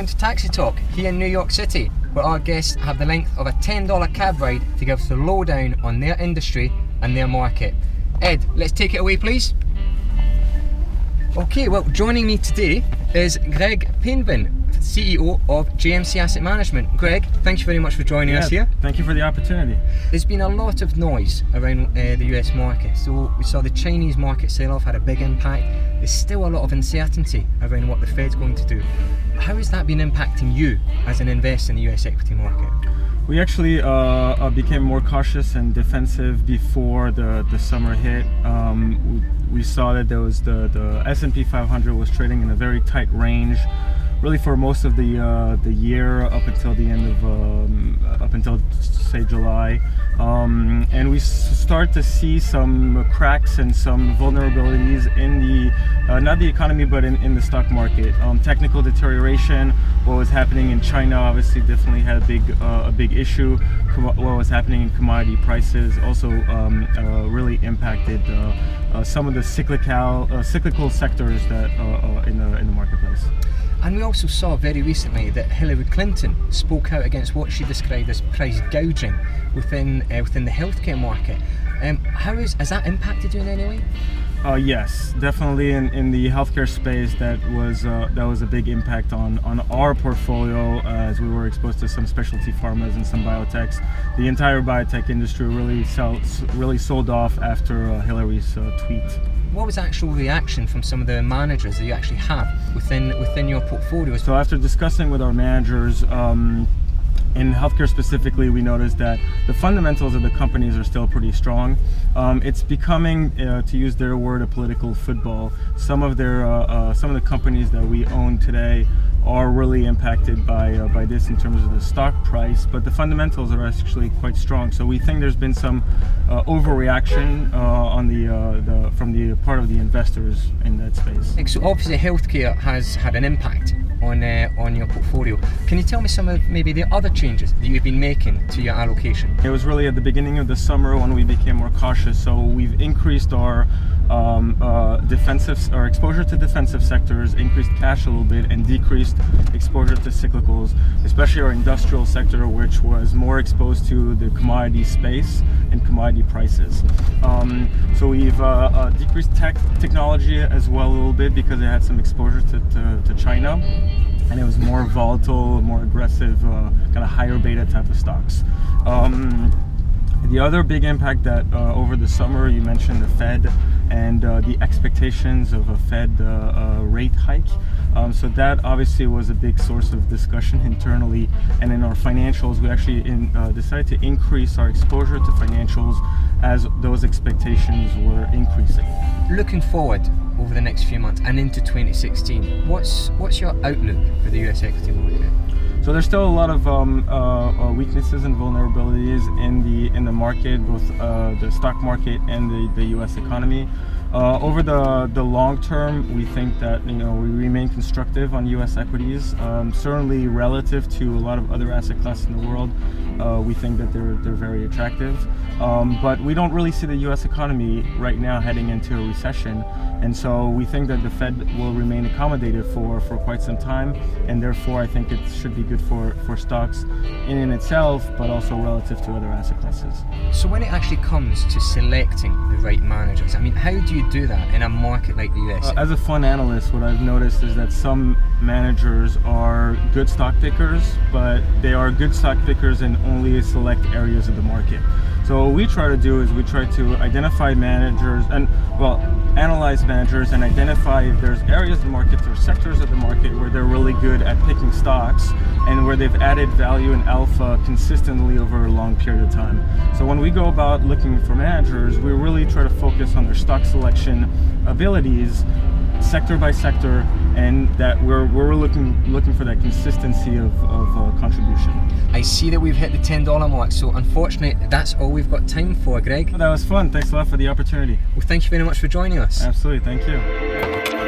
welcome to Taxi Talk here in New York City, where our guests have the length of a $10 cab ride to give us the lowdown on their industry and their market. Ed, let's take it away, please. Okay, well, joining me today is Greg Painvin, CEO of JMC Asset Management. Greg, thank you very much for joining us here. Thank you for the opportunity. There's been a lot of noise around the US market. So we saw the Chinese market sell-off had a big impact. There's still a lot of uncertainty around what the Fed's going to do. How has that been impacting you as an investor in the US equity market? We actually became more cautious and defensive before the summer hit. We saw that there was the S&P 500 was trading in a very tight range, really for most of the year up until the end of up until say July, and we start to see some cracks and some vulnerabilities in the not the economy but in the stock market. Technical deterioration, what was happening in China obviously definitely had a big issue. What was happening in commodity prices also really impacted some of the cyclical sectors that in the marketplace. And we also saw very recently that Hillary Clinton spoke out against what she described as price gouging within the healthcare market. Has that impacted you in any way? Yes, definitely in the healthcare space. That was a big impact on our portfolio as we were exposed to some specialty pharmas and some biotechs. The entire biotech industry really sold off after Hillary's tweet. What was the actual reaction from some of the managers that you actually have within your portfolio? So after discussing with our managers, in healthcare specifically, we noticed that the fundamentals of the companies are still pretty strong. It's becoming, to use their word, a political football. Some of the companies that we own today are really impacted by this in terms of the stock price, but the fundamentals are actually quite strong. So we think there's been some overreaction from the part of the investors in that space. So obviously healthcare has had an impact on your portfolio. Can you tell me some of maybe the other changes that you've been making to your allocation? It was really at the beginning of the summer when we became more cautious. So we've increased our exposure to defensive sectors, increased cash a little bit, and decreased exposure to cyclicals, especially our industrial sector, which was more exposed to the commodity space and commodity prices. So we've decreased technology as well a little bit because it had some exposure to China, and it was more volatile, more aggressive, kind of higher beta type of stocks. The other big impact that over the summer, you mentioned the Fed and the expectations of a Fed rate hike. So that obviously was a big source of discussion internally, and in our financials, we actually decided to increase our exposure to financials as those expectations were increasing. Looking forward over the next few months and into 2016, what's your outlook for the US equity market? So there's still a lot of weaknesses and vulnerabilities in the market, both the stock market and the U.S. economy. Over the long term, we think that we remain constructive on U.S. equities. Certainly relative to a lot of other asset classes in the world, we think that they're very attractive. But we don't really see the U.S. economy right now heading into a recession, and so we think that the Fed will remain accommodative for quite some time, and therefore I think it should be good for stocks in itself, but also relative to other asset classes. So when it actually comes to selecting the right managers, I mean, how do you do that in a market like the US? As a fund analyst, what I've noticed is that some managers are good stock pickers, but they are good stock pickers in only select areas of the market. So what we try to do is we try to identify managers and, analyze managers and identify if there's areas of the market or sectors of the market where they're really good at picking stocks and where they've added value and alpha consistently over a long period of time. So when we go about looking for managers, we really try to focus on their stock selection abilities, sector by sector, and that we're looking for that consistency of contribution. I see that we've hit the $10 mark, so unfortunately that's all we've got time for, Greg. That was fun. Thanks a lot for the opportunity. Well, thank you very much for joining us. Absolutely, thank you.